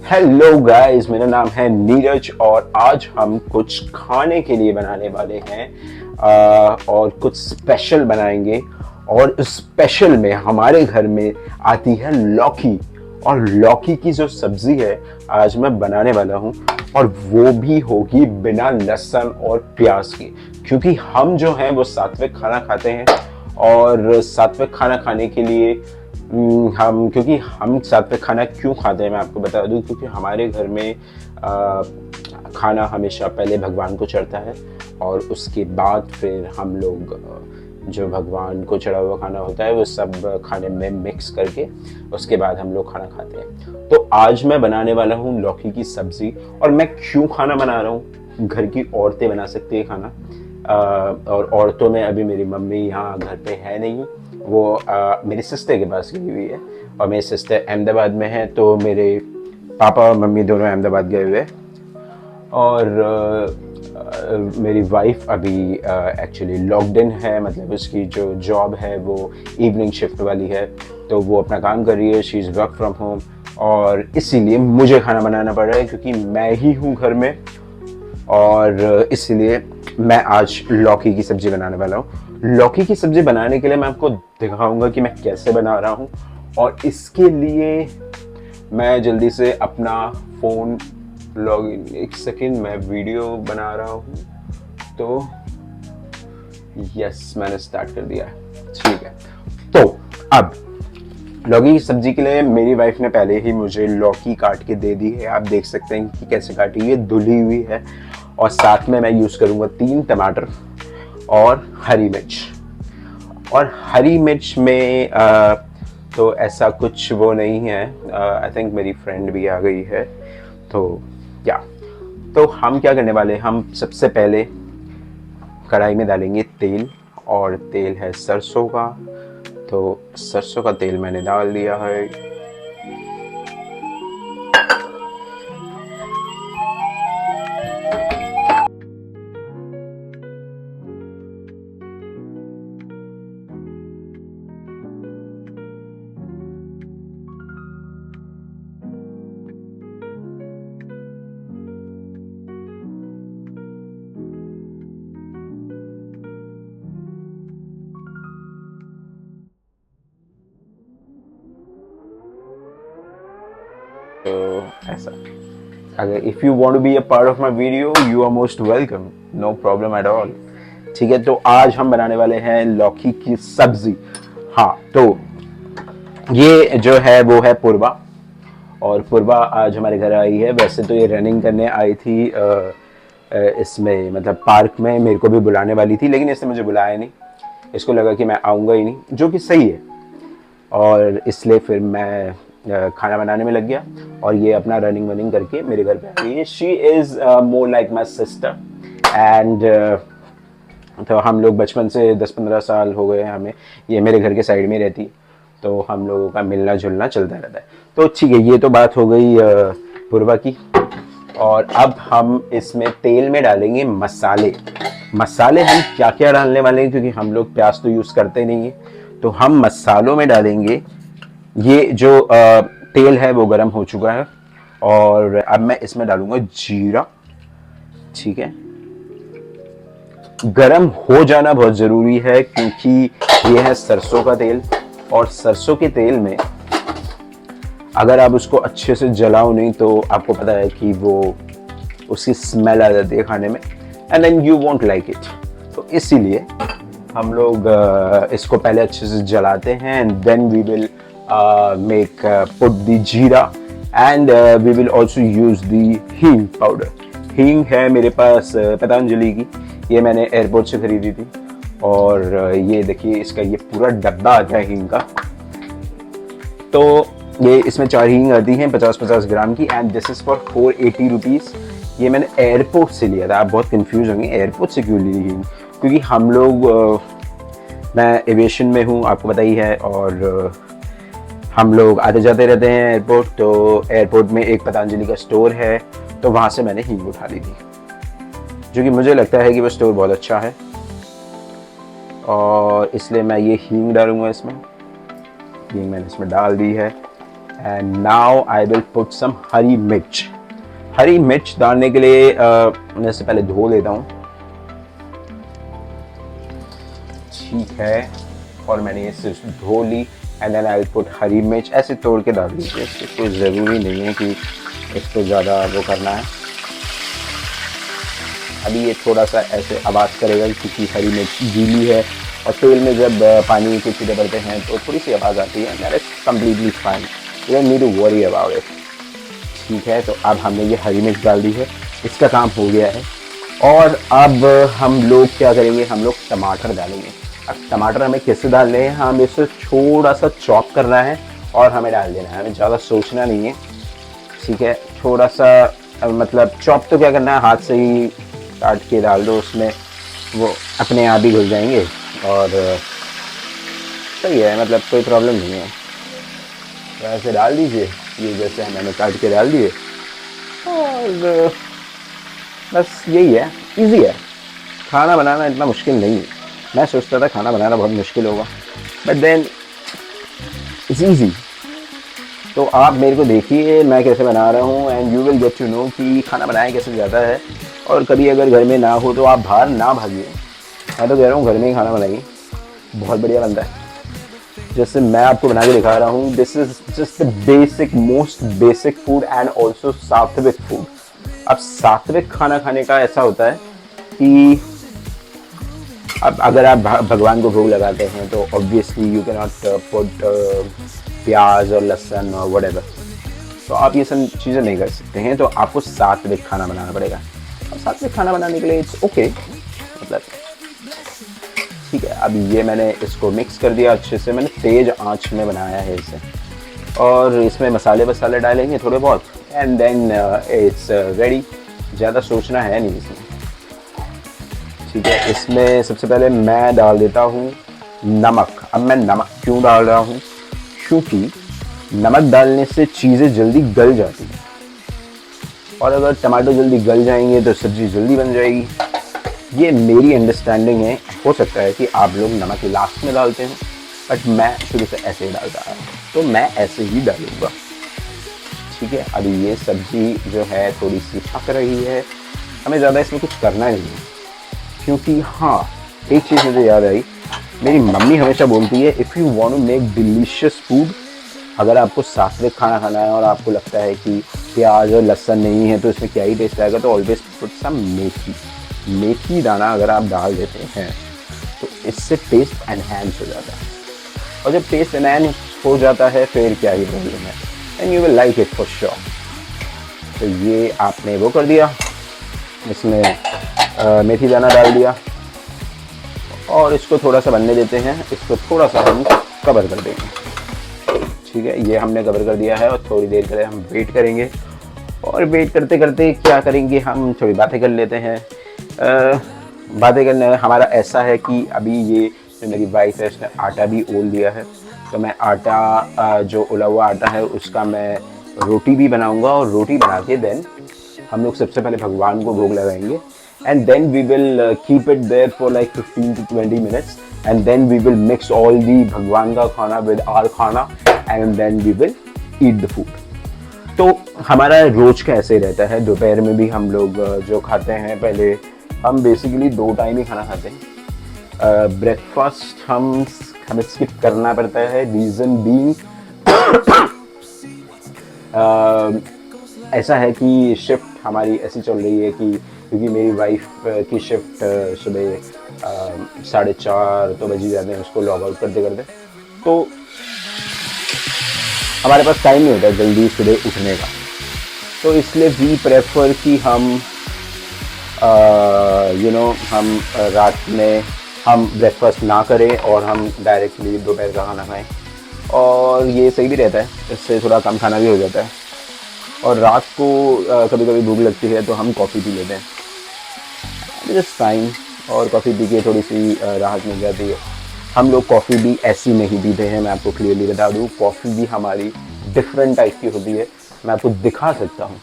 Hello guys, मेरा नाम है नीरज और आज हम कुछ खाने के लिए बनाने वाले हैं और कुछ स्पेशल बनाएंगे। और उस स्पेशल में हमारे घर में आती है लौकी, और लौकी की जो सब्जी है आज मैं बनाने वाला हूँ, और वो भी होगी बिना लहसुन और प्याज की, क्योंकि हम जो हैं वो सात्विक खाना खाते हैं। और सात्विक खाना खाने के लिए क्योंकि हम सात्विक खाना क्यों खाते हैं मैं आपको बता दूं, क्योंकि हमारे घर में खाना हमेशा पहले भगवान को चढ़ता है और उसके बाद फिर हम लोग जो भगवान को चढ़ा हुआ खाना होता है वो सब खाने में मिक्स करके उसके बाद हम लोग खाना खाते हैं। तो आज मैं बनाने वाला हूँ लौकी की सब्जी। और मैं क्यों खाना बना रहा हूँ, घर की औरतें बना सकती है खाना, और औरतों में अभी मेरी मम्मी यहाँ घर पे है नहीं, वो मेरी सिस्टर के पास गई हुई है, और मेरी सिस्टर अहमदाबाद में है, तो मेरे पापा और मम्मी दोनों अहमदाबाद गए हुए हैं। और मेरी वाइफ अभी एक्चुअली लॉक्ड इन है, मतलब उसकी जो जॉब है वो इवनिंग शिफ्ट वाली है, तो वो अपना काम कर रही है, she is work from home, और इसीलिए मुझे खाना बनाना पड़ रहा है क्योंकि मैं ही हूँ घर में। और इसलिए मैं आज लौकी की सब्ज़ी बनाने वाला हूँ। लौकी की सब्ज़ी बनाने के लिए मैं आपको दिखाऊंगा कि मैं कैसे बना रहा हूँ, और इसके लिए मैं जल्दी से अपना फ़ोन लॉगिन, एक सेकेंड, मैं वीडियो बना रहा हूँ, तो यस मैंने स्टार्ट कर दिया है, ठीक है। तो अब लौकी की सब्जी के लिए मेरी वाइफ ने पहले ही मुझे लौकी काट के दे दी है, आप देख सकते हैं कि कैसे काटी हुई है, धुली हुई है। और साथ में मैं यूज़ करूँगा 3 टमाटर और हरी मिर्च। और हरी मिर्च में तो ऐसा कुछ वो नहीं है, आई थिंक मेरी फ्रेंड भी आ गई है, तो या तो हम क्या करने वाले हैं, हम सबसे पहले कढ़ाई में डालेंगे तेल, और तेल है सरसों का, तो सरसों का तेल मैंने डाल दिया है। तो ऐसा, अगर if you want to be a part of my video you are most welcome, no problem at all. ठीक है, तो आज हम बनाने वाले हैं लौकी की सब्जी। हाँ, तो ये जो है वो है पूर्वा, और पूर्वा आज हमारे घर आई है। वैसे तो ये रनिंग करने आई थी इसमें, मतलब पार्क में मेरे को भी बुलाने वाली थी, लेकिन इसने मुझे बुलाया नहीं, इसको लगा कि मैं आऊँगा ही नहीं, जो कि सही है। और इसलिए फिर मैं खाना बनाने में लग गया, और ये अपना रनिंग वनिंग करके मेरे घर पे आ गई है। She is more like my sister, and तो हम लोग बचपन से 10-15 साल हो गए हमें, ये मेरे घर के साइड में रहती, तो हम लोगों का मिलना जुलना चलता रहता है। तो ठीक है, ये तो बात हो गई पूर्वा की। और अब हम इसमें तेल में डालेंगे मसाले। मसाले हम क्या क्या डालने वाले हैं, क्योंकि हम लोग प्याज तो यूज़ करते नहीं है, तो हम मसालों में डालेंगे, ये जो तेल है वो गर्म हो चुका है, और अब मैं इसमें डालूंगा जीरा। ठीक है, गरम हो जाना बहुत ज़रूरी है, क्योंकि ये है सरसों का तेल, और सरसों के तेल में अगर आप उसको अच्छे से जलाओ नहीं तो आपको पता है कि वो उसकी स्मेल आ जाती है खाने में, and then you won't like it. तो इसीलिए हम लोग इसको पहले अच्छे से जलाते हैं, and then we will make put the जीरा, and we will also use the हींग पाउडर। हींग है मेरे पास पतंजलि की, ये मैंने एयरपोर्ट से खरीदी थी, और ये देखिए इसका ये पूरा डब्बा आता है हींग का। तो ये इसमें 4 हींग आती हैं 50-50 ग्राम की, and this is for 480 rupees. ये मैंने एयरपोर्ट से लिया था। आप बहुत कंफ्यूज होंगे एयरपोर्ट से क्यों ली हींग, क्योंकि हम लोग मैं एविएशन में हूँ, आपको पता ही है, और हम लोग आते जाते रहते हैं एयरपोर्ट, तो एयरपोर्ट में एक पतंजलि का स्टोर है, तो वहाँ से मैंने हींग उठा ली थी, जो कि मुझे लगता है कि वो स्टोर बहुत अच्छा है, और इसलिए मैं ये हींग डालूंगा इसमें। हींग मैंने इसमें डाल दी है, and now I will put some हरी मिर्च। हरी मिर्च डालने के लिए मैं इससे पहले धो लेता हूँ, ठीक है। और मैंने इसे धो ली and then I will put हरी मिर्च। ऐसे तोड़ के डाल दीजिए, इससे कोई ज़रूरी नहीं है कि इसको ज़्यादा वो करना है। अभी ये थोड़ा सा ऐसे आवाज़ करेगा क्योंकि हरी मिर्च गीली है और तेल में जब पानी के छींटे पड़ते हैं तो थोड़ी सी आवाज़ आती है। That is completely fine, you don't need to worry about it, ठीक है। तो अब हमने ये हरी मिर्च डाल दी है, इसका काम हो गया है। और अब हम लोग क्या करेंगे, हम लोग टमाटर डालेंगे। अब टमाटर हमें कैसे डालने हैं, हम इसे थोड़ा सा चॉप करना है और हमें डाल देना है, हमें ज़्यादा सोचना नहीं है, ठीक है। थोड़ा सा मतलब चॉप तो क्या करना है, हाथ से ही काट के डाल दो उसमें, वो अपने आप ही घुल जाएंगे और सही है, मतलब कोई प्रॉब्लम नहीं है। तो ऐसे डाल दीजिए, ये जैसे मैंने काट के डाल दिए और बस यही है, इजी है। खाना बनाना इतना मुश्किल नहीं है। मैं सोचता था खाना बनाना बहुत मुश्किल होगा, बट देन इट्स ईजी। तो आप मेरे को देखिए मैं कैसे बना रहा हूँ and you will get to know कि खाना बनाया कैसे जाता है। और कभी अगर घर में ना हो तो आप बाहर ना भागिए, मैं तो कह रहा हूँ घर में ही खाना बनाइए, बहुत बढ़िया बनता है। जैसे मैं आपको बना के दिखा रहा हूँ, this is just the basic, most basic food and also सात्विक फूड। अब सात्विक खाना खाने का ऐसा होता है कि अब अगर आप भगवान को भोग लगाते हैं तो obviously you can not put प्याज और लहसुन और व्हाटएवर, तो आप ये सब चीज़ें नहीं कर सकते हैं। तो आपको सात्विक खाना बनाना पड़ेगा। और सात्विक खाना बनाने के लिए इट्स ओके, मतलब ठीक है। अब ये मैंने इसको मिक्स कर दिया अच्छे से, मैंने तेज़ आंच में बनाया है इसे। और इसमें मसाले वसाले डालेंगे थोड़े बहुत एंड देन इट्स रेडी। ज़्यादा सोचना है नहीं इसमें, ठीक है। इसमें सबसे पहले मैं डाल देता हूँ नमक। अब मैं नमक क्यों डाल रहा हूँ, क्योंकि नमक डालने से चीज़ें जल्दी गल जाती हैं और अगर टमाटर जल्दी गल जाएंगे तो सब्ज़ी जल्दी बन जाएगी। ये मेरी अंडरस्टैंडिंग है, हो सकता है कि आप लोग नमक लास्ट में डालते हैं, बट मैं शुरू से ऐसे ही डालता हूँ, तो मैं ऐसे ही डालूँगा, ठीक है। अभी ये सब्ज़ी जो है थोड़ी सी पक रही है, हमें ज़्यादा इसमें कुछ करना नहीं है। क्योंकि हाँ, एक चीज़ मुझे याद आई, मेरी मम्मी हमेशा बोलती है if you want to make delicious food, अगर आपको सात्विक खाना खाना है और आपको लगता है कि प्याज और लहसुन नहीं है तो इसमें क्या ही टेस्ट आएगा, तो ऑलवेज पुट सम मेथी। मेथी दाना अगर आप डाल देते हैं तो इससे टेस्ट एनहांस हो जाता है, और जब टेस्ट एनहांस हो जाता है फिर क्या ही प्रॉब्लम है, and you will like it for sure. तो ये आपने वो कर दिया, इसमें मेथी दाना डाल दिया और इसको थोड़ा सा बनने देते हैं। इसको थोड़ा सा हम कवर कर देंगे, ठीक है। ये हमने कवर कर दिया है और थोड़ी देर के लिए हम वेट करेंगे। और वेट करते करते क्या करेंगे, हम थोड़ी बातें कर लेते हैं। बातें करने हमारा ऐसा है कि अभी ये जो मेरी वाइफ है उसने आटा भी ओल दिया है, तो मैं आटा जो उला हुआ आटा है उसका मैं रोटी भी बनाऊंगा। और रोटी बना के देन हम लोग सबसे पहले भगवान को भोग लगाएंगे and then we will keep it there for like 15 to 20 minutes and then we will mix all the भगवान का खाना with our खाना and then we will eat the food। तो हमारा रोज का ऐसे ही रहता है। दोपहर में भी हम लोग जो खाते हैं, पहले हम बेसिकली 2 टाइम ही खाना खाते हैं। ब्रेकफास्ट हमें स्किप करना पड़ता है, रीज़न बीइंग ऐसा है कि शिफ्ट हमारी ऐसी चल रही है कि क्योंकि मेरी वाइफ की शिफ्ट सुबह 4:30 तो बज ही जाते हैं उसको लॉग आउट करते करते, तो हमारे पास टाइम नहीं होता जल्दी सुबह उठने का। तो इसलिए वी प्रेफर कि हम हम रात में हम ब्रेकफास्ट ना करें और हम डायरेक्टली दोपहर का खाना खाएं, और ये सही भी रहता है, इससे थोड़ा कम खाना भी हो जाता है। और रात को कभी कभी भूख लगती है तो हम कॉफ़ी पी लेते हैं, जस्ट फाइन, और कॉफ़ी पी के थोड़ी सी राहत मिल जाती है। हम लोग कॉफ़ी भी ऐसी नहीं पीते हैं, मैं आपको क्लियरली बता दूँ, कॉफ़ी भी हमारी डिफरेंट टाइप की होती है, मैं आपको दिखा सकता हूँ।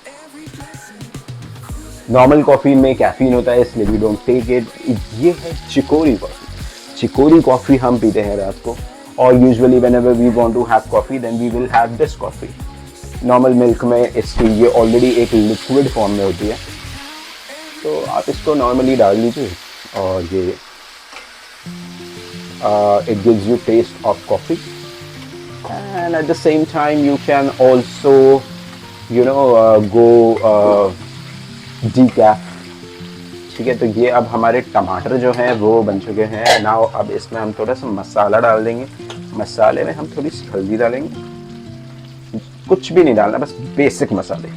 नॉर्मल कॉफ़ी में कैफीन होता है इसलिए वी डोंट टेक इट। ये है चिकोरी कॉफ़ी। चिकोरी कॉफ़ी हम पीते हैं रात को, और usually whenever we want to have coffee then we will have this coffee. Normal milk में इसकी ये ऑलरेडी एक लिक्विड फॉर्म में होती है, तो आप इसको नॉर्मली डाल लीजिए और ये it gives you taste of coffee, and at the same time you can also go decaf. ठीक है, तो ये अब हमारे टमाटर जो हैं वो बन चुके हैं। नाउ अब इसमें हम थोड़ा सा मसाला डाल देंगे। मसाले में हम थोड़ी सी हल्दी डालेंगे, कुछ भी नहीं डालना, बस बेसिक मसाले,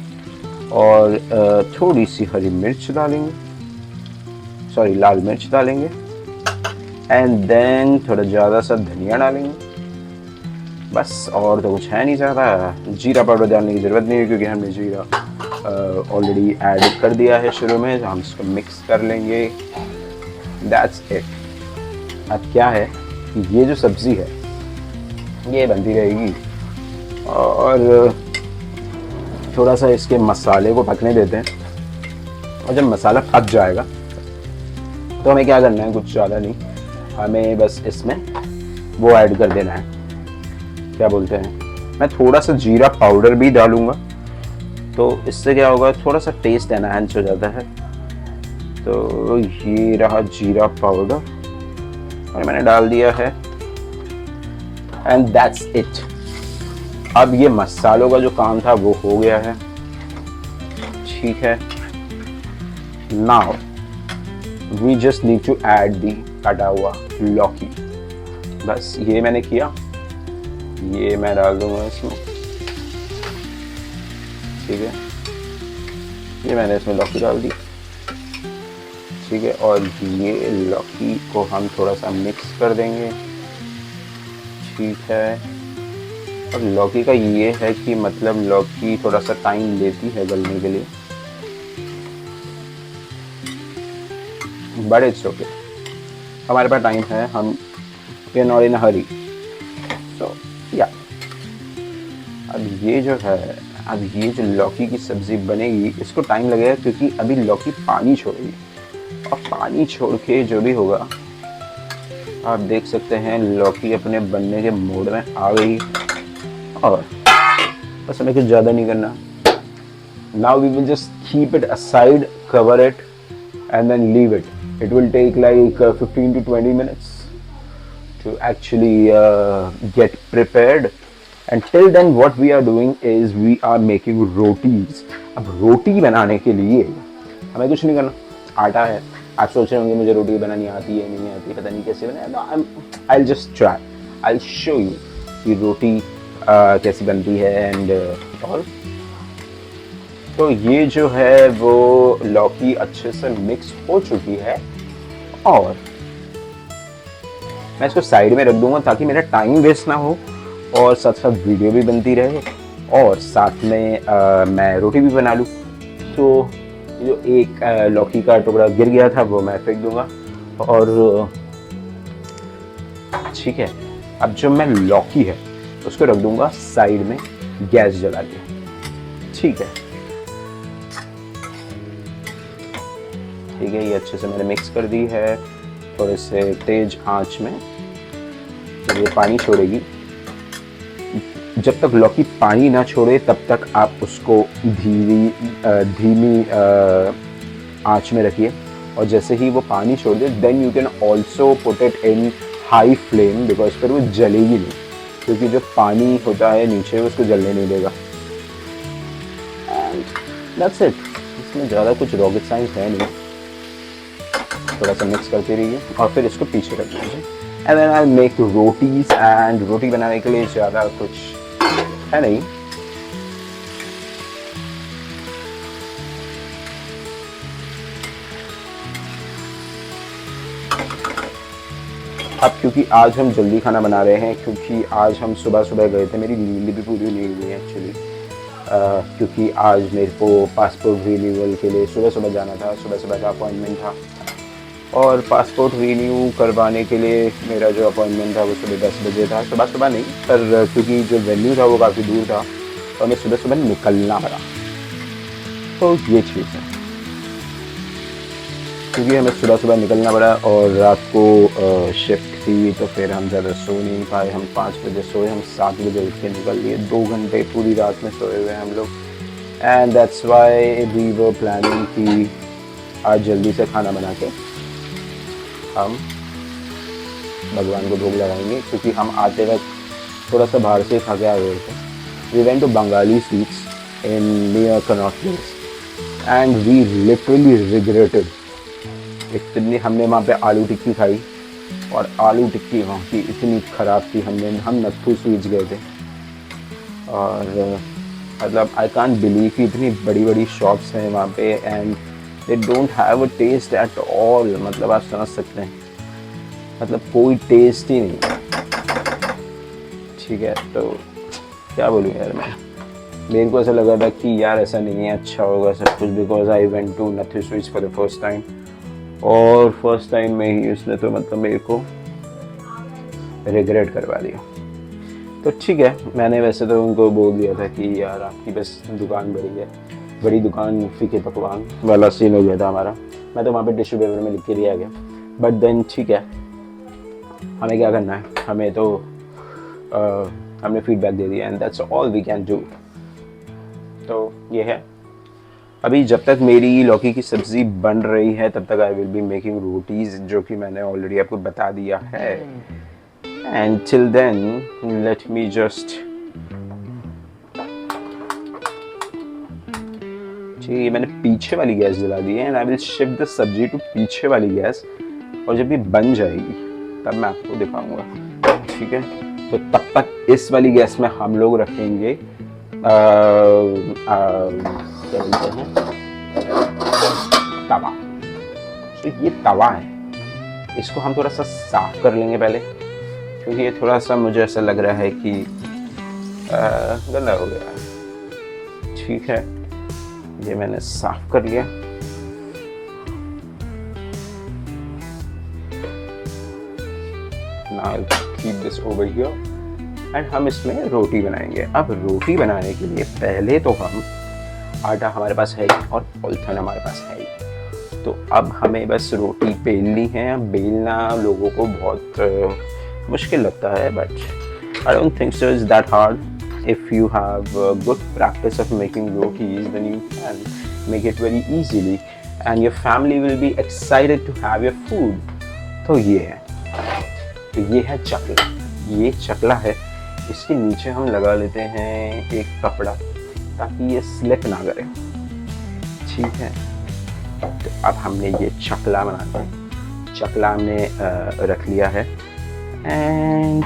और थोड़ी सी हरी मिर्च डालेंगे, सॉरी लाल मिर्च डालेंगे, एंड देन थोड़ा ज़्यादा सा धनिया डालेंगे, बस। और तो कुछ है नहीं ज़्यादा। जीरा पाउडर डालने की ज़रूरत नहीं है क्योंकि हमने जीरा ऑलरेडी ऐड कर दिया है शुरू में, तो हम इसको मिक्स कर लेंगे। That's it. अब क्या है कि ये जो सब्ज़ी है ये बनती रहेगी और थोड़ा सा इसके मसाले को पकने देते हैं, और जब मसाला पक जाएगा तो हमें क्या करना है, कुछ ज़्यादा नहीं, हमें बस इसमें वो ऐड कर देना है, क्या बोलते हैं, मैं थोड़ा सा जीरा पाउडर भी डालूंगा, तो इससे क्या होगा, थोड़ा सा टेस्ट एनहांस हो जाता है। तो ये रहा जीरा पाउडर और मैंने डाल दिया है, एंड दैट्स इट। अब ये मसालों का जो काम था वो हो गया है, ठीक है। Now we just need to add the कटा हुआ लौकी, बस ये मैंने किया, ये मैं डाल दूंगा इसमें, ठीक है। ये मैंने इसमें लौकी डाल दी, ठीक है, और ये लौकी को हम थोड़ा सा मिक्स कर देंगे, ठीक है। और लौकी का ये है कि मतलब लौकी थोड़ा सा टाइम लेती है गलने के लिए, बट इट्स ओके, हमारे पास टाइम है, हम वी आर नॉट इन अ हरी, सो या। अब ये जो है, अब ये जो लौकी की सब्ज़ी बनेगी इसको टाइम लगेगा क्योंकि अभी लौकी पानी छोड़ेगी, और पानी छोड़ के जो भी होगा, आप देख सकते हैं लौकी अपने बनने के मोड में आ गई, और बस हमें कुछ ज़्यादा नहीं करना। Now we will just keep it aside, cover it and then leave it. It will take like 15 to 20 minutes to actually get prepared, and till then what we are doing is we are making rotis. अब रोटी बनाने के लिए हमें कुछ नहीं करना, आटा है। आप सोच रहे होंगे मुझे रोटी बनानी आती है नहीं आती, पता नहीं कैसे बनाए, I'll just try, I'll show you कि रोटी कैसी बनती है एंड ऑल। तो ये जो है वो लौकी अच्छे से मिक्स हो चुकी है, और मैं इसको साइड में रख दूंगा ताकि मेरा टाइम वेस्ट ना हो, और साथ साथ वीडियो भी बनती रहे, और साथ में मैं रोटी भी बना लूँ। तो जो एक लौकी का टुकड़ा गिर गया था वो मैं फेंक दूंगा, और ठीक है। अब जो मैं लौकी है उसको रख दूंगा साइड में गैस जला के, ठीक है, ठीक है। ये अच्छे से मैंने मिक्स कर दी है, थोड़े से तेज आंच में, तो ये पानी छोड़ेगी। जब तक लौकी पानी ना छोड़े तब तक आप उसको धीमी आंच में रखिए, और जैसे ही वो पानी छोड़ दे then you can also put it in high flame, because फिर वो जलेगी नहीं, क्योंकि जो पानी होता है नीचे उसको जलने नहीं देगा। दैट्स इट, इसमें ज़्यादा कुछ रॉकेट साइंस है नहीं, थोड़ा सा मिक्स करते रहिए और फिर इसको पीछे रख दीजिए। And then I make rotis, and रोटी बनाने के लिए ज़्यादा कुछ है नहीं, अब क्योंकि आज हम जल्दी खाना बना रहे हैं, क्योंकि आज हम सुबह सुबह गए थे, मेरी नींद भी पूरी नहीं हुई है एक्चुअली, क्योंकि आज मेरे को पासपोर्ट रिन्यूअल के लिए सुबह सुबह जाना था, सुबह सुबह का अपॉइंटमेंट था, और पासपोर्ट रिन्यू करवाने के लिए मेरा जो अपॉइंटमेंट था वो सुबह 10 बजे था। सुबह सुबह नहीं, पर क्योंकि जो वेन्यू था वो काफ़ी दूर था और हमें सुबह सुबह निकलना पड़ा, तो ये चीज़ है, क्योंकि हमें सुबह सुबह निकलना पड़ा और रात को शिफ्ट रोटी हुई तो फिर हम ज़्यादा सो नहीं पाए। हम 5 बजे सोए, हम 7 बजे उठ के निकल लिए। 2 घंटे पूरी रात में सोए हुए हम लोग। And that's why we were planning कि आज जल्दी से खाना बना के हम भगवान को भोग लगाएंगे, क्योंकि हम आते वक्त थोड़ा सा बाहर से खा के आ गए थे। We went to Bengali sweets in near Connaught Place and we literally regretted. इतनी हमने वहाँ पे आलू टिक्की खाई और आलू टिक्की वहाँ की इतनी ख़राब थी। हम नत्थू स्वीट्स गए थे और मतलब आई कांट बिलीव कि इतनी बड़ी बड़ी शॉप्स हैं वहाँ पे and they don't have a taste at all. मतलब आप समझ सकते हैं, मतलब कोई टेस्ट ही नहीं। ठीक है, तो क्या बोलूँ यार, मेरे को ऐसा लगा था कि यार ऐसा नहीं है, अच्छा होगा सब कुछ, because I went to Nathu sweets for the first time. और फर्स्ट टाइम में ही उसने तो मतलब मेरे को रिग्रेट करवा दिया। तो ठीक है, मैंने वैसे तो उनको बोल दिया था कि यार आपकी बस दुकान बड़ी है, बड़ी दुकान फीके पकवान वाला सीन हो गया था हमारा। मैं तो वहाँ पे टिश्यू पेपर में लिख के लिया गया। बट देन ठीक है, हमें क्या करना है, हमें तो हमने फीडबैक दे दिया and that's all we can do. तो ये है। अभी जब तक मेरी लौकी की सब्ज़ी बन रही है तब तक I will be making rotis, जो कि मैंने ऑलरेडी आपको बता दिया है। And till then let me just, ठीक, मैंने पीछे वाली गैस जला दी है and I will shift the sabzi to पीछे वाली गैस, और जब ये बन जाएगी तब मैं आपको दिखाऊंगा। ठीक है, तो तब तक इस वाली गैस में हम लोग रखेंगे क्या बोलते हैं, तवा। तो ये तवा है, इसको हम थोड़ा सा साफ कर लेंगे पहले, क्योंकि ये थोड़ा सा मुझे ऐसा लग रहा है कि गंदा हो गया है। ठीक है, ये मैंने साफ कर लिया। Now I'll keep this over here and हम इसमें रोटी बनाएंगे। अब रोटी बनाने के लिए पहले तो हम, आटा हमारे पास है और पॉलिथीन हमारे पास है, तो अब हमें बस रोटी बेलनी है। बेलना लोगों को बहुत मुश्किल लगता है, but I don't think so it's that hard. If you have good practice of making rotis then you can make it very easily and your family will be excited to have your food. तो ये है, तो ये है चकला। ये चकला है, इसके नीचे हम लगा लेते हैं एक कपड़ा ताकि ये स्लिप ना करे। ठीक है, तो अब हमने ये चकला बनाना है। चकला हमने रख लिया है एंड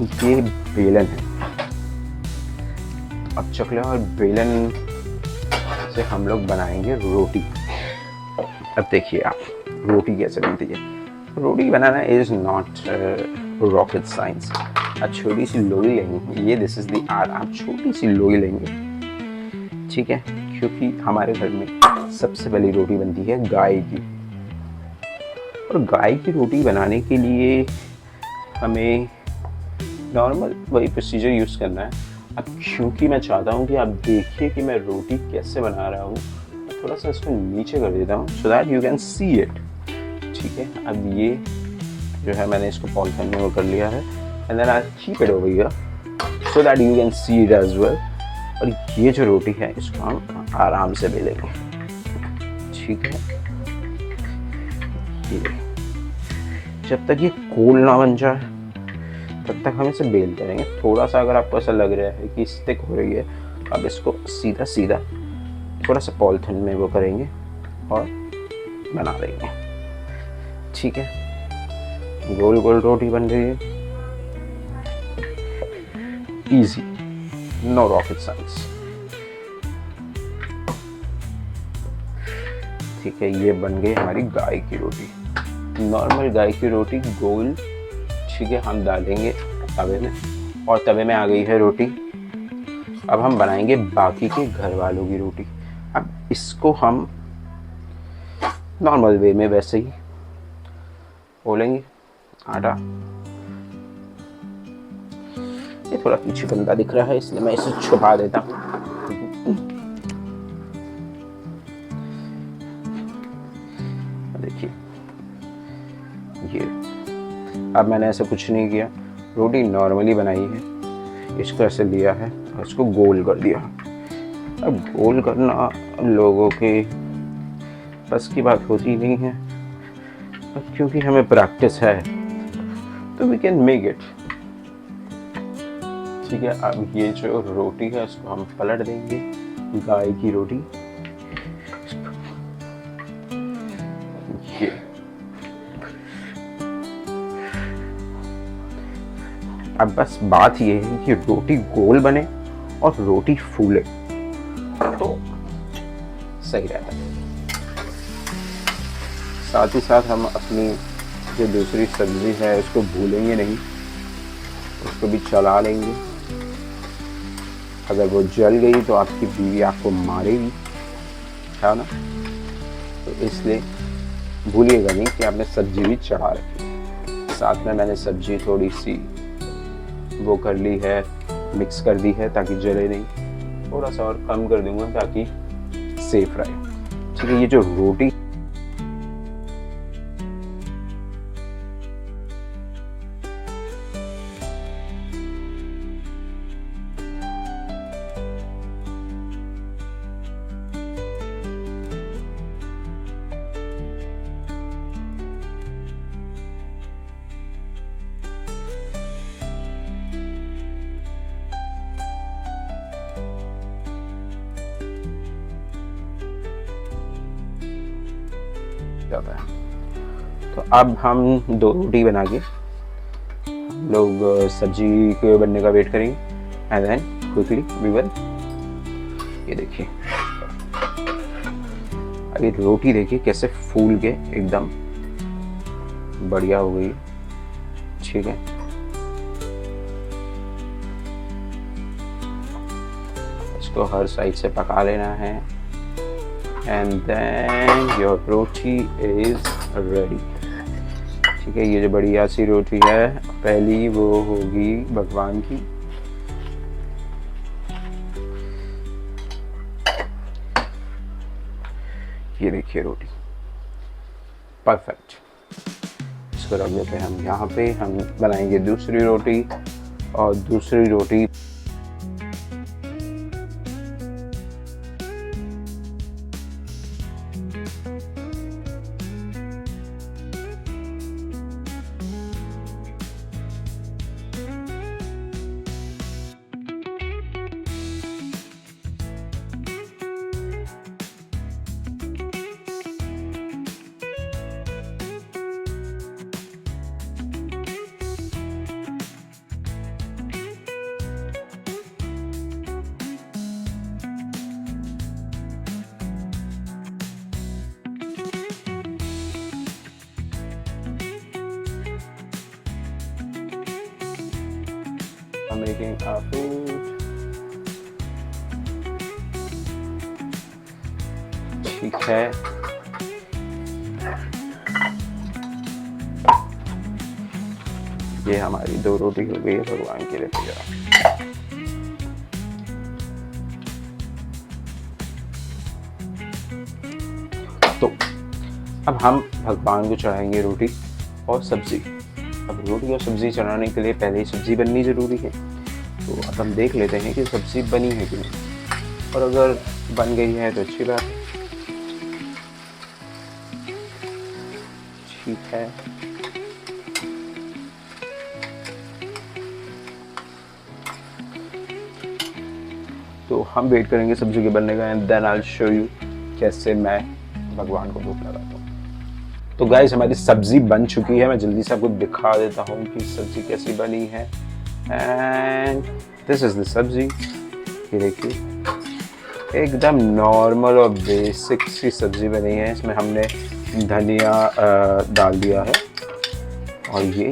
ये बेलन है। अब चकला और बेलन से हम लोग बनाएंगे रोटी। अब देखिए आप, रोटी कैसे बनती है। रोटी बनाना इज नॉट रॉकेट साइंस। आप छोटी सी लोई लेंगे, ये दिस इज द आर्ट। आप छोटी सी लोई लेंगे, ठीक है, क्योंकि हमारे घर में सबसे पहली रोटी बनती है गाय की, और गाय की रोटी बनाने के लिए हमें नॉर्मल वही प्रोसीजर यूज़ करना है। अब क्योंकि मैं चाहता हूँ कि आप देखिए कि मैं रोटी कैसे बना रहा हूँ, मैं थोड़ा सा इसको नीचे कर देता हूँ सो that you can see it. ठीक है, अब ये जो है मैंने इसको पॉलिथीन में वो कर लिया है and then I keep it over here so that you can see it as well. और ये जो रोटी है इसको हम आराम से बेलेंगे। ठीक है, ये जब तक ये कोल ना बन जाए तब तक हम इसे बेलते रहेंगे। थोड़ा सा अगर आपको ऐसा लग रहा है कि स्टिक हो रही है, अब इसको सीधा सीधा थोड़ा सा पॉलिथीन में वो करेंगे और बना देंगे। ठीक है, गोल गोल रोटी बन रही है, इजी, नो रॉकेट साइंस। ठीक है, ये बन गई हमारी गाय की रोटी, नॉर्मल गाय की रोटी गोल। ठीक है, हम डालेंगे तवे में और तवे में आ गई है रोटी। अब हम बनाएंगे बाकी के घर वालों की रोटी। अब इसको हम नॉर्मल वे में वैसे ही बोलेंगे आटा। ये थोड़ा पीछे गंदा दिख रहा है इसलिए मैं इसे छुपा देता हूँ। देखिए ये अब मैंने ऐसा कुछ नहीं किया, रोटी नॉर्मली बनाई है, इसको ऐसे लिया है और इसको गोल कर दिया। अब गोल करना लोगों के बस की बात होती नहीं है, अब क्योंकि हमें प्रैक्टिस है तो वी कैन मेक इट। ठीक है, अब ये जो रोटी है उसको हम पलट देंगे, गाय की रोटी। ये अब बस बात ये है कि रोटी गोल बने और रोटी फूले तो सही रहता है। साथ ही साथ हम अपनी जो दूसरी सब्जी है उसको भूलेंगे नहीं, उसको भी चला लेंगे। अगर वो जल गई तो आपकी बीवी आपको मारेगी, है ना? तो इसलिए भूलिएगा नहीं कि आपने सब्जी भी चढ़ा रखी। साथ में मैंने सब्जी थोड़ी सी वो कर ली है, मिक्स कर दी है ताकि जले नहीं। थोड़ा सा और कम कर दूंगा ताकि सेफ रहे। ठीक है, ये जो रोटी जाता है। तो अब हम 2 रोटी बना के हम लोग सब्जी के बनने का वेट करेंगे and then quickly we will. ये देखिए, अभी रोटी देखिए कैसे फूल के एकदम बढ़िया हो गई। ठीक है, इसको हर साइड से पका लेना है and then your roti is ready। ठीक है, ये जो बढ़िया सी रोटी है पहली वो होगी भगवान की। ये देखिए रोटी परफेक्ट। इसको रख देते हैं हम यहाँ पे। हम बनाएंगे दूसरी रोटी और दूसरी रोटी making our food। ठीक है, ये हमारी 2 रोटी हो गई है भगवान के लिए तैयार। तो अब हम भगवान को चढ़ाएंगे रोटी और सब्जी। अब रोटी और सब्जी चढ़ाने के लिए पहले ही सब्जी बननी ज़रूरी है। तो अब हम देख लेते हैं कि सब्जी बनी है कि नहीं, और अगर बन गई है तो अच्छी बात है। ठीक है, तो हम वेट करेंगे सब्जी के बनने का and then I will show you कैसे मैं भगवान को भोग लगाता हूँ। तो गाइस हमारी सब्जी बन चुकी है। मैं जल्दी से आपको दिखा देता हूँ कि सब्जी कैसी बनी है। एंड दिस इज द सब्जी। ये देखिए एकदम नॉर्मल और बेसिक सी सब्जी बनी है। इसमें हमने धनिया डाल दिया है और ये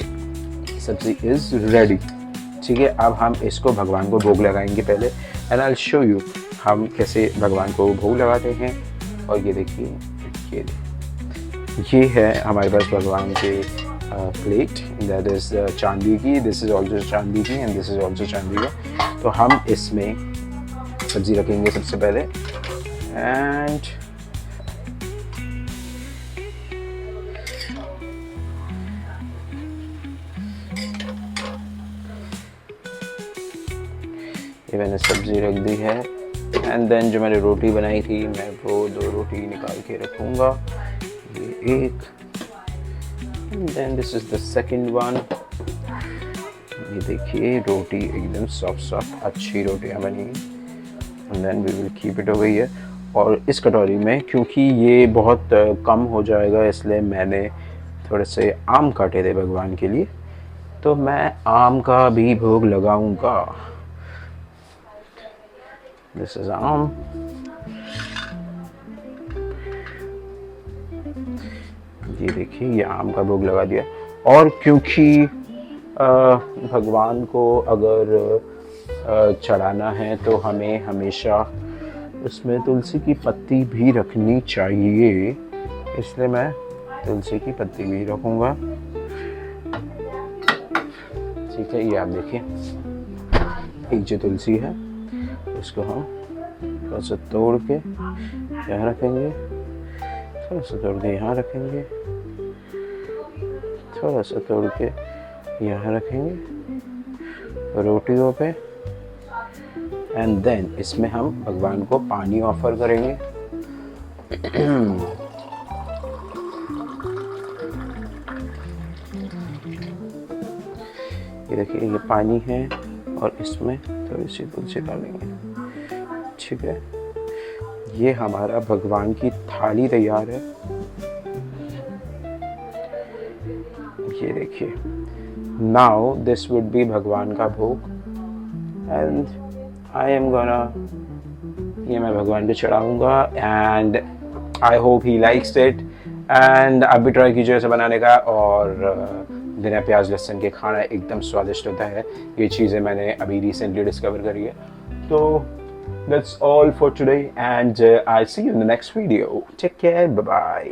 सब्जी इज रेडी। ठीक है, अब हम इसको भगवान को भोग लगाएंगे पहले and I will show you हम कैसे भगवान को भोग लगाते हैं। और ये देखिए ये है हमारे पास भगवान के प्लेट, दैट इज चांदी की। दिस इज ऑल्सो चांदी की एंड दिस इज ऑल्सो चांदी का। तो हम इसमें सब्जी रखेंगे सबसे पहले एंड ये मैंने सब्ज़ी रख दी है। एंड देन जो मैंने रोटी बनाई थी मैं वो 2 रोटी निकाल के रखूँगा, ये एक, and then this is the second one. ये देखिए रोटी एकदम सॉफ्ट अच्छी रोटियाँ बनी, and then we will keep it over here. और इस कटोरी में क्योंकि ये बहुत कम हो जाएगा इसलिए मैंने थोड़े से आम काटे थे भगवान के लिए, तो मैं आम का भी भोग लगाऊंगा। दिस इज आम। ये देखिए ये आम का भोग लगा दिया। और क्योंकि भगवान को अगर चढ़ाना है तो हमें हमेशा उसमें तुलसी की पत्ती भी रखनी चाहिए, इसलिए मैं तुलसी की पत्ती भी रखूँगा। ठीक है, ये आप देखिए एक जो तुलसी है इसको हम थोड़ा सा तोड़ के यहाँ रखेंगे, थोड़ा सा तोड़ के यहाँ रखेंगे, थोड़ा सा तोड़ के यहाँ रखेंगे रोटियों पे, एंड देन इसमें हम भगवान को पानी ऑफर करेंगे। ये देखिए ये पानी है और इसमें थोड़ी सी तुलसी डालेंगे। ठीक है, ये हमारा भगवान की थाली तैयार है। ये देखिए, नाउ दिस वुड बी भगवान का भोग, एंड आई एम गोना, ये मैं भगवान को चढ़ाऊंगा, and I hope he likes it. And आप भी ट्राई कीजिए इसे बनाने का, और बिना प्याज लहसुन के खाना एकदम स्वादिष्ट होता है। ये चीज़ें मैंने अभी रिसेंटली डिस्कवर करी है। तो that's all for today, and I'll see you in the next video. Take care, bye bye.